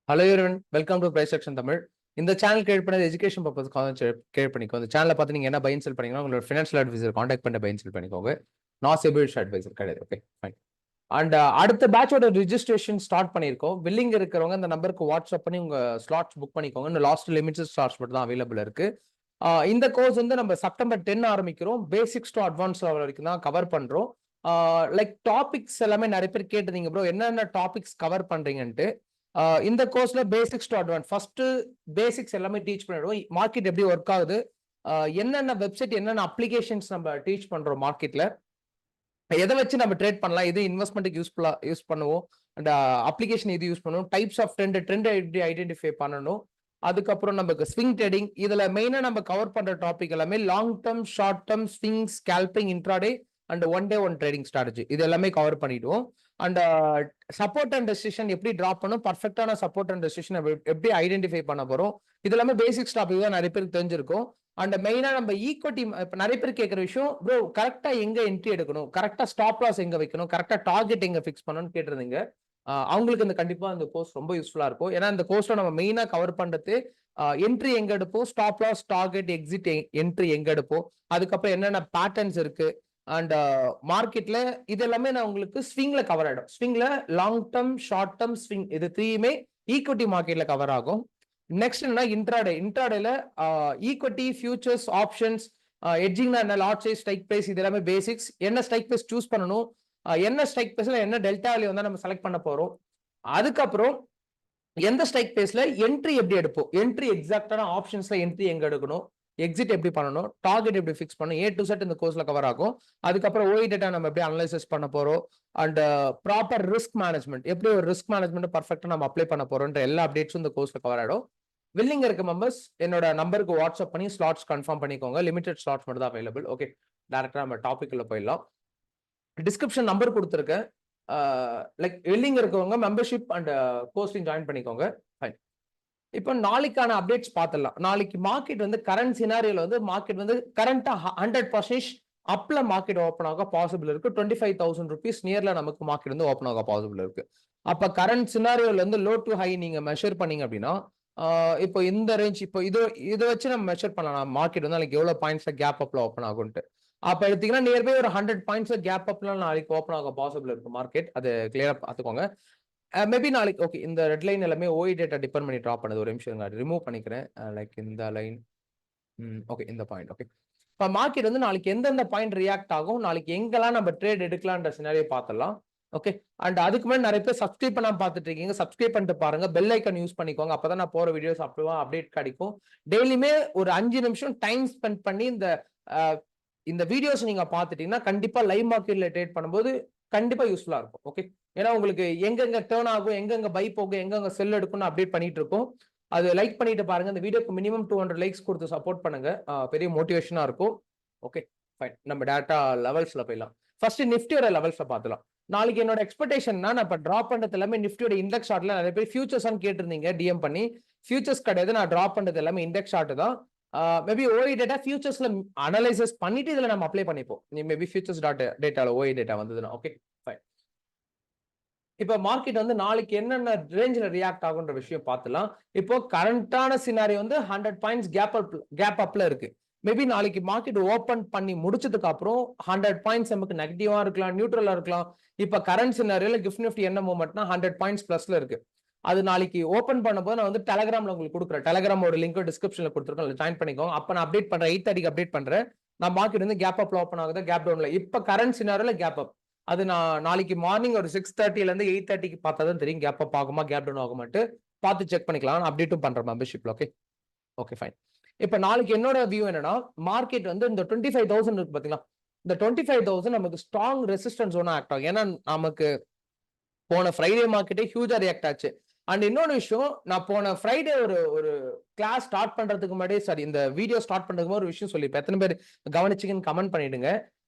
Hello everyone, welcome to price section Tamil. இந்த channel create பண்ணது education பர்பஸ்க்காக கிரியேட் பண்ணிக்கோ. இந்த சேனலை பார்த்து நீங்க என்ன பை அண்ட் செல் பண்ணீங்கன்னா உங்களோட ஃபினான்ஷியல் அட்வைசர் காண்டாக்ட் பண்ண பை அண்ட் செல் பண்ணிக்கோங்க. நாட் செபிலிட்டி அட்வைசர் கிடையாது. Okay fine. அண்ட் அடுத்த பேட்சோட ரிஜிஸ்ட்ரேஷன் ஸ்டார்ட் பண்ணியிருக்கோம். வில்லிங் இருக்கிறவங்க இந்த நம்பருக்கு வாட்ஸ்அப் பண்ணி உங்க ஸ்லாட்ஸ் புக் பண்ணிக்கோங்க. இந்த லாஸ்ட் லிமிடெட் ஸ்லாட்ஸ் மட்டும் தான் அவைலபிள் இருக்கு. இந்த கோர்ஸ் வந்து நம்ம செப்டம்பர் 10 ஆரம்பிக்கிறோம். பேசிக்ஸ் டு அட்வான்ஸ் லெவல் வரைக்கும் தான் கவர் பண்றோம். லைக் டாபிக்ஸ் எல்லாமே நிறைய பேர் கேட்டிருந்தீங்க ப்ரோ, என்னென்ன டாபிக்ஸ் கவர் பண்றீங்கன்ட்டு. இந்த கோர்ஸ்ல basics to advance first basics எல்லாமே டீச் பண்ணிடுவோம். மார்க்கெட் எப்படி ஒர்க் ஆகுது, என்னென்ன வெப்சைட் என்னென்ன அப்ளிகேஷன்ஸ் நம்ம டீச் பண்றோம், மார்க்கெட்ல எதை வச்சு நம்ம ட்ரேட் பண்ணலாம், இது இன்வெஸ்ட்மெண்ட்டுக்கு யூஸ் பண்ணுவோம், அண்ட் அப்ளிகேஷன் இது யூஸ் பண்ணுவோம், டைப்ஸ் ஆஃப் ட்ரெண்ட் எப்படி ஐடென்டிஃபை பண்ணணும், அதுக்கப்புறம் நமக்கு ஸ்விங் ட்ரேடிங். இதுல மெயினா நம்ம கவர் பண்ற டாபிக் எல்லாமே long term, short term, swing, scalping, intraday and one day one trading strategy இது எல்லாமே கவர் பண்ணிடுவோம். அண்ட் சப்போர்ட் அண்ட் ரெசிஸ்டன்ஸ் எப்படி டிராப் பண்ணும், பர்ஃபெக்டான சப்போர்ட் அண்ட் ரெசிஸ்டன்ஸ் எப்படி ஐடென்டிஃபை பண்ண போறோம். இது எல்லாமே பேசிக்ஸ் டாபிக் தான் நிறைய பேருக்கு தெரிஞ்சிருக்கும். அண்ட் மெயினா நம்ம ஈக்விட்டி, இப்ப நிறைய பேர் கேட்கிற விஷயம், ப்ரோ கரெக்டா எங்க என்ட்ரி எடுக்கணும், கரெக்டா ஸ்டாப் லாஸ் எங்க வைக்கணும், கரெக்டா டார்கெட் எங்க ஃபிக்ஸ் பண்ணணும்னு கேட்டிருந்தீங்க. அவங்களுக்கு இந்த கண்டிப்பா இந்த கோர்ஸ் ரொம்ப யூஸ்ஃபுல்லா இருக்கும். ஏன்னா இந்த கோர்ஸ்ல நம்ம மெயினா கவர் பண்றது என்ட்ரி எங்க எடுப்போம், stop loss, target, exit entry எங்க எடுப்போம், அதுக்கப்புறம் என்னென்ன பேட்டர்ன்ஸ் இருக்கு, அண்ட் மார்க்கெட்ல இது எல்லாமே நான் உங்களுக்கு ஸ்விங்ல கவர் ஆயிடும். ஸ்விங்ல long term, short term, swing இது த்ரீயுமே ஈக்விட்டி மார்க்கெட்ல கவர் ஆகும். நெக்ஸ்ட் என்ன, இன்ட்ராடேல ஈக்விட்டி, ஃபியூச்சர்ஸ், ஆப்ஷன்ஸ், எட்ஜிங்னா என்ன, லாட் சைஸ், ஸ்ட்ரைக் பிரைஸ், இது எல்லாமே பேசிக்ஸ். என்ன ஸ்ட்ரைக் பிரைஸ் சூஸ் பண்ணணும், என்ன ஸ்ட்ரைக் பிரைஸ்ல என்ன டெல்டா வேல்யூ வந்து நம்ம செலக்ட் பண்ண போறோம், அதுக்கப்புறம் எந்த ஸ்ட்ரைக் பிரைஸ்ல என்ட்ரி எப்படி எடுப்போம், என்ட்ரி எக்ஸாக்டான ஆப்ஷன்ஸ்ல என்ட்ரி எங்க எடுக்கணும், எக்ஸிட் எப்படி பண்ணணும், டார்கெட் எப்படி ஃபிக்ஸ் பண்ணணும், ஏ டு செட் இந்த கோர்ஸ்ல கவர் ஆகும். அதுக்கப்புறம் ஓய் டேட்டா நம்ம எப்படி அனலைசிஸ் பண்ண போறோம், அண்ட் ப்ராப்பர் ரிஸ்க் மேனேஜ்மெண்ட், எப்படி ஒரு ரிஸ்க் மேனேஜ்மெண்ட் பர்ஃபெக்டா நம்ம அப்ளை பண்ண போறோம்ன்ற எல்லா அப்டேட்ஸும் இந்த கோர்ஸ்ல கவர் ஆயிடும். வில்லிங் இருக்க மெம்பர்ஸ் என்னோட நம்பருக்கு வாட்ஸ்அப் பண்ணி ஸ்லாட்ஸ் கன்ஃபார்ம் பண்ணிக்கோங்க. லிமிடெட் ஸ்லாட்ஸ் மட்டும் தான் அவைலபிள். ஓகே, டேரக்டா நம்ம டாபிக் உள்ள போயிடலாம். டிஸ்கிரிப்ஷன் நம்பர் கொடுத்துருக்கேன். லைக் வில்லிங் இருக்கவங்க மெம்பர்ஷிப் அண்ட் கோர்ஸ்லையும் ஜாயின் பண்ணிக்கோங்க. ஃபைன். இப்போ நாளைக்கான அப்டேட்ஸ் பார்த்துடலாம். நாளைக்கு மார்க்கெட் வந்து கரண்ட் சினாரியோல வந்து மார்க்கெட் வந்து கரண்டா 100% அப்ல மார்க்கெட் ஓப்பன் ஆக பாசிபிள் இருக்கு. 25,000 rupees நியர்ல நமக்கு மார்க்கெட் வந்து ஓப்பன் ஆக பாசிபிள் இருக்கு. அப்ப கரண்ட் சினாரியோல இருந்து லோ டு ஹை நீங்க மெஷர் பண்ணீங்க அப்படின்னா, இப்போ இந்த ரேஞ்ச், இப்போ இதை வச்சு நம்ம மெஷர் பண்ணலாம் மார்க்கெட் வந்து நாளைக்கு எவ்வளவு பாயிண்ட்ஸ்ல கேப் அப்ல ஓப்பன் ஆகும்ட்டு. அப்ப எடுத்தீங்கன்னா நியர்பை ஒரு 100 பாயிண்ட்ஸ் கேப் அப்ல நாளைக்கு ஓப்பன் ஆக பாசிபிள் இருக்கு மார்க்கெட். அது கிளியரா பார்த்துக்கோங்க. மேபி நாளைக்கு ஓகே, இந்த ரெட் லைன் எல்லாமே ஓய் டேட்டா டிபெண்ட் பண்ணி ட்ராப் பண்ணுது. ஒரு நிமிஷம் ரிமூவ் பண்ணிக்கிறேன். லைக் இந்த லைன், ஓகே இந்த பாயிண்ட். ஓகே, இப்போ மார்க்கெட் வந்து நாளைக்கு எந்தெந்த பாயிண்ட் ரியாக்ட் ஆகும், நாளைக்கு எங்கெல்லாம் நம்ம ட்ரேட் எடுக்கலான்ற சினாரியோ பார்த்துடலாம். ஓகே, அண்ட் அதுக்கு மேலே நிறைய பேர் சப்ஸ்கிரைப் பண்ணாம பார்த்துட்டு இருக்கீங்க. சப்ஸ்கிரைப் பண்ணிட்டு பாருங்க, பெல் ஐக்கன் யூஸ் பண்ணிக்கோங்க. அப்பதான் நான் போற வீடியோஸ் அப்டேட் கிடைக்கும். டெய்லியுமே ஒரு 5 நிமிஷம் டைம் ஸ்பெண்ட் பண்ணி இந்த வீடியோஸ் நீங்க பார்த்துட்டீங்கன்னா கண்டிப்பா லைவ் மார்க்கெட்ல ட்ரேட் பண்ணும்போது கண்டிப்பா யூஸ்ஃபுல்லா இருக்கும். ஓகே, ஏன்னா உங்களுக்கு எங்கெங்க டேர்ன் ஆகும், எங்கெங்க பை போகும், எங்கெங்க செல் எடுக்கணும் அப்டேட் பண்ணிட்டு இருக்கோம். அது லைக் பண்ணிட்டு பாருங்க. இந்த வீடியோக்கு மினிமம் 200 லைக்ஸ் கொடுத்து சப்போர்ட் பண்ணுங்க. பெரிய மோட்டிவேஷனா இருக்கும். ஓகே ஃபைன், நம்ம டேட்டா லெவல்ஸ்ல போயிடலாம். ஃபர்ஸ்ட் நிஃப்டியோட லெவல்ஸ்ல பார்த்துலாம். நாளைக்கு என்னோட எக்ஸ்பெக்டேஷன்னா, நான் இப்போ டிராப் பண்றது எல்லாமே நிஃப்டியோட இண்டெக்ஸ் ஷார்ட்ல நிறைய பேர் ஃபியூச்சர்ஸ் கேட்டிருந்தீங்க டிஎம் பண்ணி. ஃபியூச்சர்ஸ் கிடையாது, நான் டிராப் பண்றது எல்லாமே இண்டெக்ஸ் ஷார்ட் தான். மேபி ஓஐ டேட்டா ஃபியூச்சர்ஸ்ல அனலைசஸ் பண்ணிட்டு இதுல நம்ம அப்ளை பண்ணிப்போம். மேபி ஃபியூச்சர்ஸ் டேட்டால ஓஐ டேட்டா வந்ததுன்னா. Okay fine. இப்போ மார்க்கெட் வந்து நாளைக்கு என்னென்ன ரேஞ்சில் ரியாக்ட் ஆகுன்ற விஷயம் பார்த்துலாம். இப்போ கரண்டான சினாரி வந்து 100 பாயிண்ட்ஸ் கேப் அப்ல இருக்கு. மேபி நாளைக்கு மார்க்கெட் ஓப்பன் பண்ணி முடிச்சதுக்கு அப்புறம் 100 பாயிண்ட்ஸ் நமக்கு நெகட்டிவா இருக்கலாம், நியூட்ரலா இருக்கலாம். இப்போ கரண்ட் சினாரியோல கிஃப்ட் நிஃப்டி என்ன மூவ்மெண்ட்னா 100 பாயிண்ட்ஸ் பிளஸ்ல இருக்கு. அது நாளைக்கு ஓப்பன் பண்ணும்போது நான் வந்து டெலகிராம்ல உங்களுக்கு கொடுக்குறேன். டெலகிராமோட லிங்க் டிஸ்கிரிப்ஷன்ல கொடுத்துருக்கேன், ஜாயின் பண்ணிக்கோங்க. அப்போ நான் அப்டேட் பண்றேன், 8:30 அப்டேட் பண்றேன். நான் மார்க்கெட் வந்து கேப் அப்ல ஓப்பன் ஆகுது, கேப் டவுன்ல. இப்போ கரண்ட் சினாரியோல கேப் அப். அது நான் நாளைக்கு மார்னிங் ஒரு 6:30ல இருந்து 8:30க்கு பார்த்தா தான் தெரியும் கேப் அப் ஆகுமா கேப் டவுன் ஆகுமாட்டு. பார்த்து செக் பண்ணிக்கலாம். அப்டேட்டும் பண்றேன் மெம்பர்ஷிப்ல. Okay okay fine. இப்போ நாளைக்கு என்னோட வியூ என்னன்னா, மார்க்கெட் வந்து இந்த 25,000 இருக்கு பாத்தீங்களா, இந்த 25,000 நமக்கு ஸ்ட்ராங் ரெசிஸ்டன்ஸ் ஒன்று ஆக்ட் ஆகும். ஏன்னா நமக்கு போன ஃப்ரைடே மார்க்கெட்டே ஹியூஜா ரியாக்ட் ஆச்சு. அண்ட் இன்னொரு விஷயம், நான் போன ஃப்ரைடே ஒரு கிளாஸ் ஸ்டார்ட் பண்றதுக்கு முன்னாடியே, சாரி இந்த வீடியோ ஸ்டார்ட் பண்றதுக்கு ஒரு விஷயம் சொல்லிப்பேன். எத்தனை பேர் கவனிச்சிங்கன்னு கமெண்ட் பண்ணிடுங்க.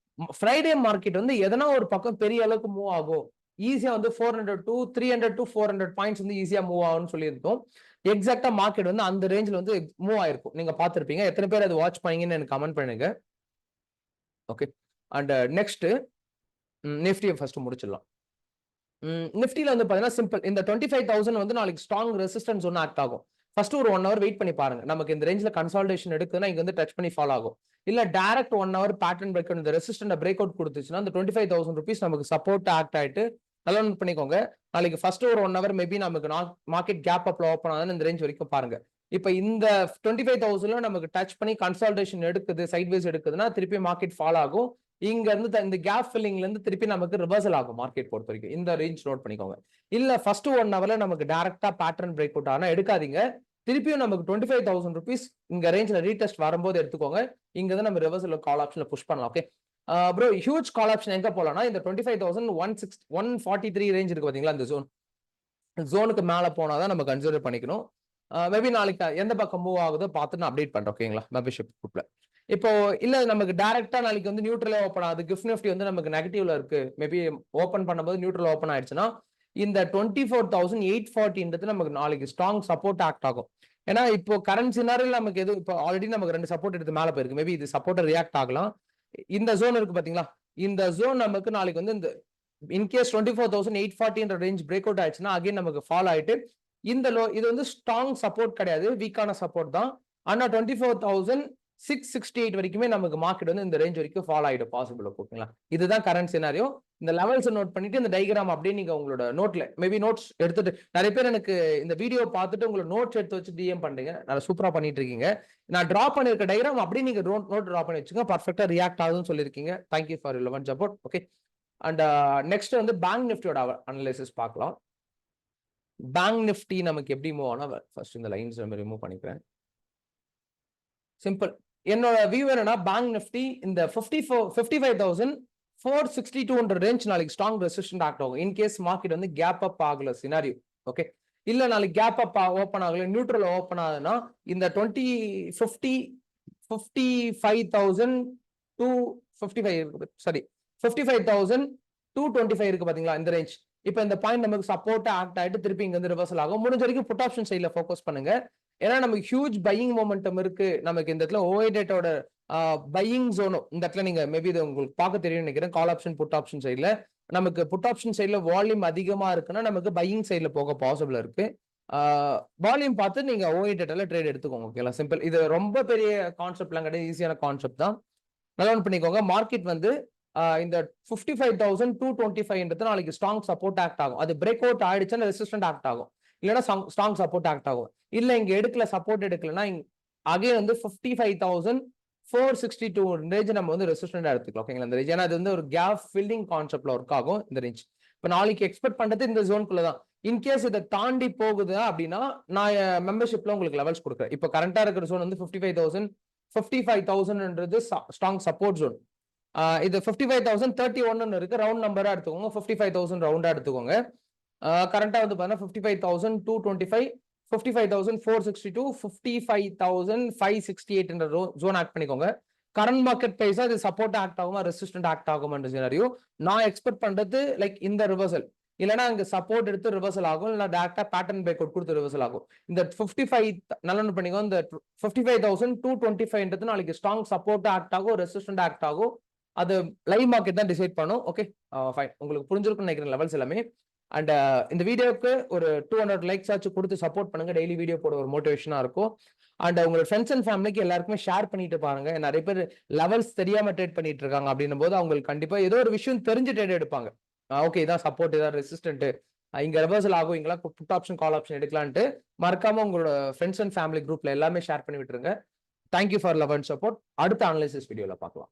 ஃப்ரைடே மார்க்கெட் வந்து எதனா ஒரு பக்கம் பெரிய அளவுக்கு மூவ் ஆகும், ஈஸியா வந்து 300 to 400 பாயிண்ட்ஸ் வந்து ஈஸியா மூவ் ஆகும்னு சொல்லியிருந்தோம். எக்ஸாக்டா மார்க்கெட் வந்து அந்த ரேஞ்சில் வந்து மூவ் ஆயிருக்கும். நீங்க பார்த்திருப்பீங்க. எத்தனை பேர் அது வாட்ச் பண்ணீங்கன்னு எனக்கு கமெண்ட் பண்ணுங்க. ஓகே, அண்ட் நெக்ஸ்ட் நிஃப்டியை ஃபர்ஸ்ட் முடிச்சிடலாம். நிஃப்டில வந்து பாத்தீங்கன்னா சிம்பிள் இந்த 25,000 வந்து நாளைக்கு ஸ்ட்ராங் ரெசிஸ்டன்ஸ் ஒன்று ஆக்ட் ஆகும். ஃபர்ஸ்ட் ஒரு 1 hour வெயிட் பண்ணி பாருங்க. நமக்கு இந்த ரேஞ்சில் கன்சால்டேஷன் எடுக்குதுன்னா இங்க வந்து டச் பண்ணி ஃபாலோ ஆகும். இல்ல டைரக்ட் 1 hour பேட்டர்ன் பிரேக் இந்த ரெசிஸ்டன்ட் பிரேக் அவுட் கொடுத்துச்சுன்னா அந்த 25,000 rupees நமக்கு சப்போர்ட் ஆக்ட் ஆயிட்டு நல்லா நோட் பண்ணிக்கோங்க. நாளைக்கு ஃபர்ஸ்ட் ஒரு 1 hour மேபி நமக்கு மார்க்கெட் கேப் அப்ல ஓப்பன் ஆகுதுன்னு இந்த ரேஞ்ச் வரைக்கும் பாருங்க. இப்ப இந்த 25,000 நமக்கு டச் பண்ணி கன்சால்டேஷன் எடுக்குது, சைட்வேஸ் எடுக்குதுன்னா திருப்பி மார்க்கெட் ஃபாலோ ஆகும். இங்க இருந்து இந்த கேப் ஃபில்லிங்ல இருந்து திருப்பி நமக்கு ரிவர்சல் ஆகும் மார்க்கெட் பொறுத்த வரைக்கும். இந்த ரேஞ்ச் நோட் பண்ணிக்கோங்க. இல்ல ஃபர்ஸ்ட் 1 hourல நமக்கு டைரக்டா பேட்டர்ன் பிரேக் அவுட் ஆனா எடுக்காதீங்க. திருப்பியும் நமக்கு 25,000 rupees இங்க ரேஞ்ச்ல ரீடெஸ்ட் வரும்போது எடுத்துக்கோங்க. இங்க தான் நம்ம ரிவர்சல் கால் ஆப்ஷன்ல புஷ் பண்ணலாம். Okay bro, huge call option எங்க போலாம்னா இந்த 25,143 ரேஞ்ச் இருக்கு பாத்தீங்களா, இந்த ஜோனுக்கு மேல போனாதான் நம்ம கன்சிடர் பண்ணிக்கணும். மேபி நாளைக்கு எந்த பக்கம் மூவ் ஆகுதோ பார்த்து நான் அப்டேட் பண்றேன். ஓகேங்களா, மெம்பர்ஷிப் குரூப்ல. இப்போ இல்ல நமக்கு டைரக்டா நாளைக்கு வந்து நியூட்ரல் ஓப்பன் ஆகுது, கிஃப்ட் நிஃப்டி வந்து நமக்கு நெகட்டிவ்ல இருக்கு, மேபி ஓப்பன் பண்ணும்போது நியூட்ரல் ஓப்பன் ஆயிடுச்சுன்னா இந்த 24,840 நமக்கு நாளைக்கு ஸ்ட்ராங் சப்போர்ட் ஆக்ட் ஆகும். ஏன்னா இப்போ கரண்ட் சினாரியில் நமக்கு எது இப்போ ஆல்ரெடி நமக்கு 2 சப்போர்ட் எடுத்து மேல போயிருக்கு. மேபி இது சப்போர்ட் ரியாக்ட் ஆகலாம். இந்த ஜோன் இருக்கு பாத்தீங்களா, இந்த ஜோன் நமக்கு நாளைக்கு வந்து இந்த இன்கேஸ் 24,840 ரேஞ்ச் பிரேக் அவுட் ஆயிடுச்சுன்னா அகைன் நமக்கு ஃபால் ஆயிட்டு இந்த இது வந்து ஸ்ட்ராங் சப்போர்ட் கிடையாது, வீக்கான சப்போர்ட் தான். ஆனா 24,668 வரைக்குமே நமக்கு மார்க்கெட் வந்து இந்த ரேஞ்ச் வரைக்கும் ஃபால் ஆயிடும் பாசிபிள். ஓகேங்களா, இதுதான் கரண்ட் சினாரியோ. இந்த லெவல்ஸ் நோட் பண்ணிட்டு இந்த டைகிராம் அப்படியே நீங்க உங்களோட நோட்ல மேபி நோட்ஸ் எடுத்துட்டு, நிறைய பேர் எனக்கு இந்த வீடியோ பார்த்துட்டு உங்களோட நோட்ஸ் எடுத்து வச்சு டிஎம் பண்றீங்க, நல்லா சூப்பரா பண்ணிட்டு இருக்கீங்க. நான் டிரா பண்ணிருக்க டைகிராம் அப்படியே நீங்க நோட் டிரா பண்ணி வச்சுங்க, பர்ஃபெக்டா ரியாக்ட் ஆகுதுன்னு சொல்லியிருக்கீங்க. Thank you for your eleven support. Okay, and next வந்து பேங்க் நிஃப்டியோட அனலைசிஸ் பார்க்கலாம். பேங்க் நிஃப்டி நமக்கு எப்படி மூவ் ஆனா, ஃபர்ஸ்ட் இந்த லைன்ஸ் நம்ம ரிமூவ் பண்ணிக்கிறேன். சிம்பிள். என்னோட வியூ என்னன்னா, பேங்க் நிஃப்டி இந்த 55,462 ரேஞ்ச் நாளைக்கு ஸ்ட்ராங் ரெசிஸ்டன்ட் ஆக்ட் ஆகும். இன்கேஸ் மார்க்கெட் வந்து கேப் அப் ஆகல சினாரியோ. ஓகே, இல்ல நாளைக்கு கேப் அப் ஓப்பன் ஆகல, நியூட்ரல் ஓப்பன் ஆகுதுன்னா இந்த 55,225 இருக்கு பாத்தீங்களா, இந்த ரேஞ்ச். இப்ப இந்த பாயிண்ட் நமக்கு சப்போர்ட் ஆக்ட் ஆயிட்டு திருப்பி இங்க வந்து ரிவர்சல் ஆகும். முடிஞ்ச வரைக்கும் புட் ஆப்ஷன் சைட்ல ஃபோக்கஸ் பண்ணுங்க. ஏன்னா நமக்கு ஹியூஜ் பையிங் மொமெண்டம் இருக்கு. நமக்கு இந்த இடத்துல ஓஐடேட்டோட பையிங் ஜோனும் இந்த இடத்துல நீங்க மேபி இது உங்களுக்கு பார்க்க தெரியும் நினைக்கிறேன். கால் ஆப்ஷன் புட் ஆப்ஷன் சைட்ல நமக்கு புட் ஆப்ஷன் சைட்ல வால்யூம் அதிகமா இருக்குன்னா நமக்கு பையிங் சைட்ல போக பாசிபிள் இருக்கு. வால்யூம் பார்த்து நீங்க ஓஐடேட்டர்ல ட்ரேட் எடுத்துக்கோங்க. ஓகேங்களா, சிம்பிள். இது ரொம்ப பெரிய கான்செப்ட்லாம் கிடையாது, ஈஸியான கான்செப்ட் தான். நல்லா பண்ணிக்கோங்க. மார்க்கெட் வந்து இந்த 55,225 நாளைக்கு ஸ்ட்ராங் சப்போர்ட் ஆக்ட் ஆகும். அது பிரேக் அவுட் ஆயிடுச்சுன்னா ரெசிஸ்டன்ட் ஆக்ட் ஆகும், இல்லைன்னா ஸ்ட்ராங் சப்போர்ட் ஆக்ட் ஆகும். இல்ல இங்க எடுக்கல, சப்போர்ட் எடுக்கலன்னா அகைன் வந்து 55,462 ரேஞ்ச் நம்ம வந்து ரெசிஸ்டன்ட் எடுத்துக்கலாம். ஓகேங்களா, இந்த ரேஞ்ச். ஏன்னா அது வந்து ஒரு கேப் ஃபில்லிங் கான்செப்ட்ல ஒர்க் ஆகும் இந்த ரேஞ்ச். இப்ப நாளைக்கு எக்ஸ்பெக்ட் பண்றது இந்த ஜோனுக்குள்ள தான். இன்கேஸ் இதை தாண்டி போகுது அப்படின்னா நான் மெம்பர்ஷிப்ல உங்களுக்கு லெவல்ஸ் கொடுக்குறேன். இப்போ கரண்டா இருக்கிற ஜோன் வந்து 55,000 ஸ்ட்ராங் சப்போர்ட் ஜோன். இது 55,031 இருக்கு, ரவுண்ட் நம்பரா எடுத்துக்கோங்க. 55,000 ரவுண்டா எடுத்துக்கோங்க. கரண்டா வந்து பாத்தீங்கன்னா 55,225, 55,462, 55,568 ஜோன் ஆக்ட் பண்ணிக்கோங்க. கரண்ட் மார்க்கெட் பிரைஸ் அது சப்போர்ட் ஆக்ட் ஆகுமா, ரெசிஸ்டன்ட் ஆக்ட் ஆகுமா சினாரியோ. நான் எக்ஸ்பெக்ட் பண்றது லைக் இந்த ரிவர்சல், இல்லைன்னா அங்க சப்போர்ட் எடுத்து ரிவர்சல் ஆகும், இல்ல டேரக்டா பேட்டர்ன் பிரேக் அவுட் கொடுத்து ரிவர்சல் ஆகும். இந்த 55 நல்லா பண்ணிக்கோ, இந்த 55,225 நாளைக்கு ஸ்ட்ராங் சப்போர்ட் ஆக்ட் ஆகும், ரெசிஸ்டன்ட் ஆக்ட் ஆகும். அது லைவ் மார்க்கெட் தான் டிசைட் பண்ணும். ஓகே ஃபைன், உங்களுக்கு புரிஞ்சிருக்கும்னு நினைக்கிறேன் லெவல்ஸ் எல்லாமே. அண்ட் இந்த வீடியோக்கு ஒரு 200 லைக்ஸ் ஆச்சு கொடுத்து சப்போர்ட் பண்ணுங்க. டெய்லி வீடியோ போட ஒரு மோட்டிவேஷனா இருக்கும். அண்ட் உங்களோட ஃப்ரெண்ட்ஸ் அண்ட் ஃபேமிலிக்கு எல்லாருக்குமே ஷேர் பண்ணிட்டு பாருங்க. நிறைய பேர் லெவல்ஸ் தெரியாம ட்ரேட் பண்ணிட்டு இருக்காங்க. அப்படின்னும் போது அவங்களுக்கு கண்டிப்பா ஏதோ ஒரு விஷயம் தெரிஞ்சு ட்ரேட் எடுப்பாங்க. ஓகே, இதான் சப்போர்ட், இதான் ரெசிஸ்டன்ட், இங்க ரிவர்சல் ஆகும், இங்கெல்லாம் புட் ஆப்ஷன் கால் ஆப்ஷன் எடுக்கலான்ட்டு மறக்காம உங்களோட ஃப்ரெண்ட்ஸ் அண்ட் ஃபேமிலி குரூப்ல எல்லாமே ஷேர் பண்ணி விட்டுருங்க. Thank you for love and support. அடுத்த அனலைசிஸ் வீடியோல பார்க்கலாம்.